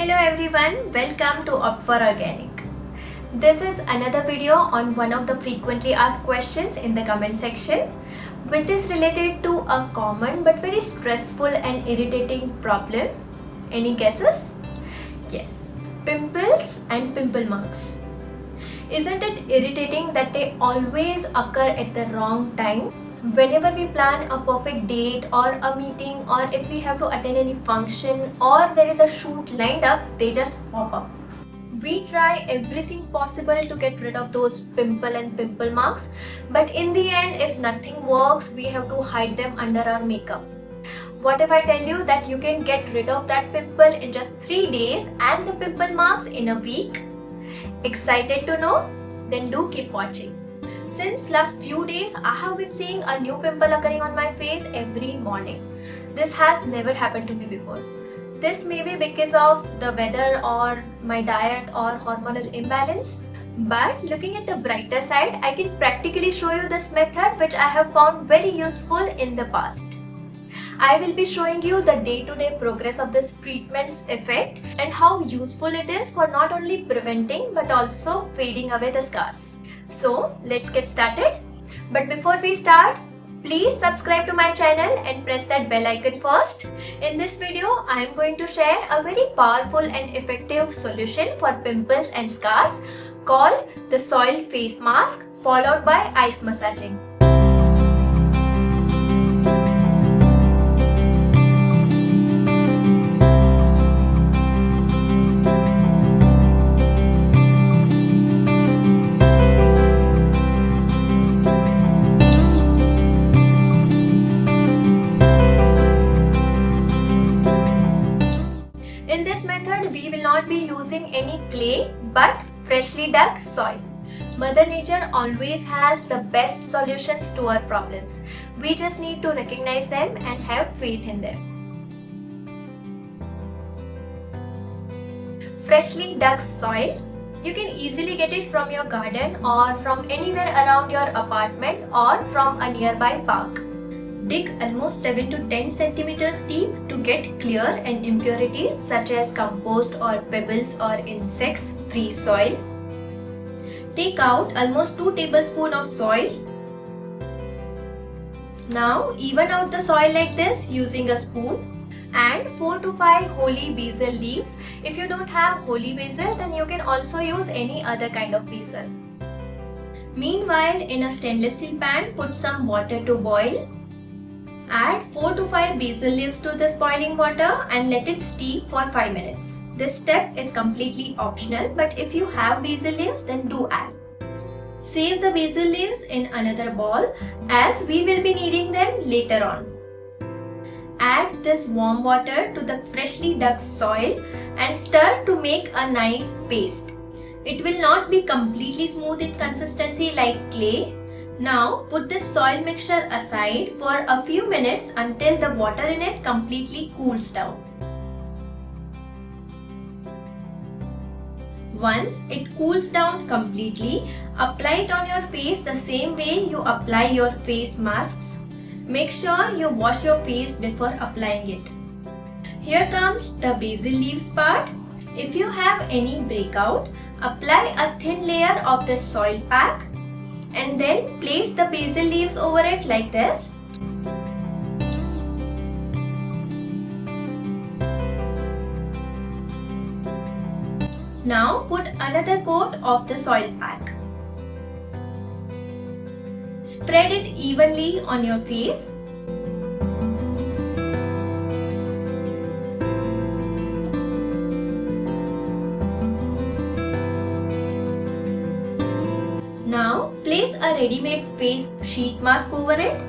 Hello everyone, welcome to Opt for Organic. This is another video on one of the frequently asked questions in the comment section, which is related to a common but very stressful and irritating problem. Any guesses? Yes, pimples and pimple marks. Isn't it irritating that they always occur at the wrong time? Whenever we plan a perfect date or a meeting, or if we have to attend any function or there is a shoot lined up, they just pop up. We try everything possible to get rid of those pimple and pimple marks, but in the end, if nothing works, we have to hide them under our makeup. What if I tell you that you can get rid of that pimple in just 3 days and the pimple marks in a week? Excited to know? Then do keep watching. Since last few days, I have been seeing a new pimple occurring on my face every morning. This has never happened to me before. This may be because of the weather or my diet or hormonal imbalance. But looking at the brighter side, I can practically show you this method which I have found very useful in the past. I will be showing you the day-to-day progress of this treatment's effect and how useful it is for not only preventing but also fading away the scars. So let's get started. But before we start, please subscribe to my channel and press that bell icon first. In this video, I am going to share a very powerful and effective solution for pimples and scars called the soil face mask followed by ice massaging. In this method, we will not be using any clay but freshly dug soil. Mother Nature always has the best solutions to our problems. We just need to recognize them and have faith in them. Freshly dug soil. You can easily get it from your garden or from anywhere around your apartment or from a nearby park. Dig almost 7 to 10 centimeters deep to get clear and impurities such as compost or pebbles or insects free soil. Take out almost 2 tablespoons of soil. Now even out the soil like this using a spoon and 4 to 5 holy basil leaves. If you don't have holy basil, then you can also use any other kind of basil. Meanwhile, in a stainless steel pan, put some water to boil. Add 4 to 5 basil leaves to this boiling water and let it steep for 5 minutes. This step is completely optional, but if you have basil leaves, then do add. Save the basil leaves in another bowl as we will be needing them later on. Add this warm water to the freshly dug soil and stir to make a nice paste. It will not be completely smooth in consistency like clay. Now put this soil mixture aside for a few minutes until the water in it completely cools down. Once it cools down completely, apply it on your face the same way you apply your face masks. Make sure you wash your face before applying it. Here comes the basil leaves part. If you have any breakout, apply a thin layer of this soil pack and then place the basil leaves over it like this. Now put another coat of the soil pack. Spread it evenly on your face. Now place a ready-made face sheet mask over it.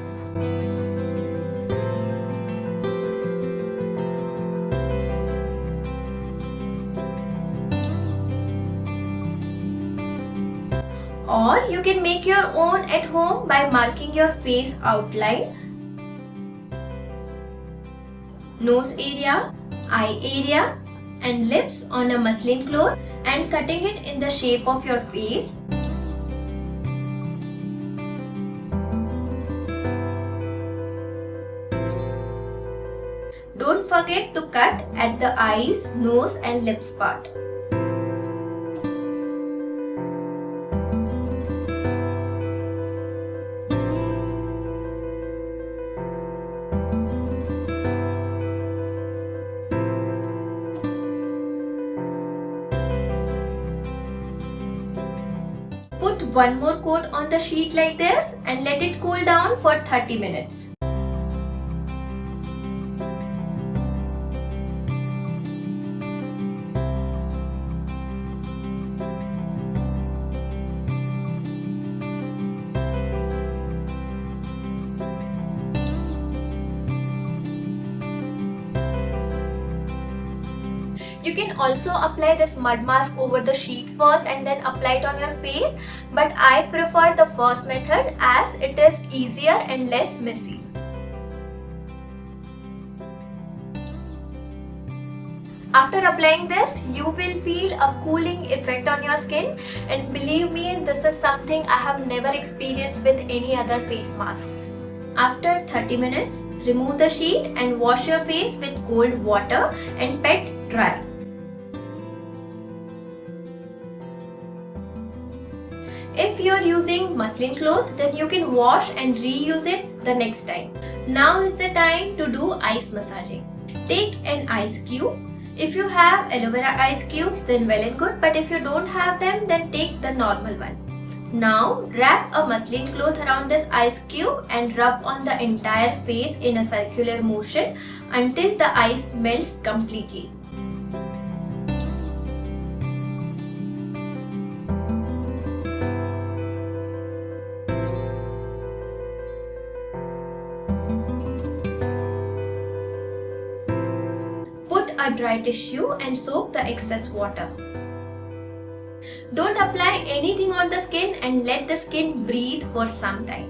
Or you can make your own at home by marking your face outline, nose area, eye area and lips on a muslin cloth and cutting it in the shape of your face. forget to cut at the eyes, nose and lips part. Put one more coat on the sheet like this and let it cool down for 30 minutes. You can also apply this mud mask over the sheet first and then apply it on your face, but I prefer the first method as it is easier and less messy. After applying this, you will feel a cooling effect on your skin, and believe me, this is something I have never experienced with any other face masks. After 30 minutes, remove the sheet and wash your face with cold water and pat dry. If you are using muslin cloth, then you can wash and reuse it the next time. Now is the time to do ice massaging. Take an ice cube. If you have aloe vera ice cubes, then well and good, but if you don't have them, then take the normal one. Now wrap a muslin cloth around this ice cube and rub on the entire face in a circular motion until the ice melts completely. Put a dry tissue and soak the excess water. Don't apply anything on the skin and let the skin breathe for some time.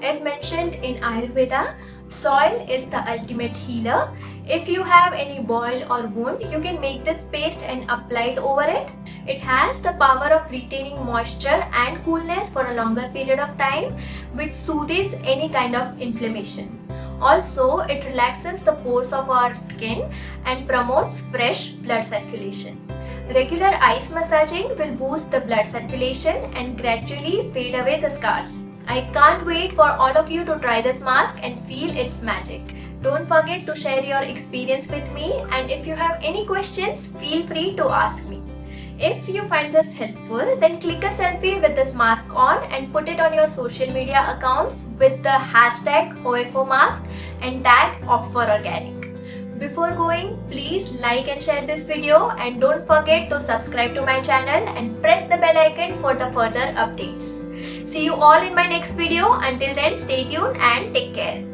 As mentioned in Ayurveda, soil is the ultimate healer. If you have any boil or wound, you can make this paste and apply it over it. It has the power of retaining moisture and coolness for a longer period of time, which soothes any kind of inflammation. Also, it relaxes the pores of our skin and promotes fresh blood circulation. Regular ice massaging will boost the blood circulation and gradually fade away the scars. I can't wait for all of you to try this mask and feel its magic. Don't forget to share your experience with me, and if you have any questions, feel free to ask me. If you find this helpful, then click a selfie with this mask on and put it on your social media accounts with the hashtag OFOmask and tag OptForOrganic. Before going, please like and share this video, and don't forget to subscribe to my channel and press the bell icon for the further updates. See you all in my next video. Until then, stay tuned and take care.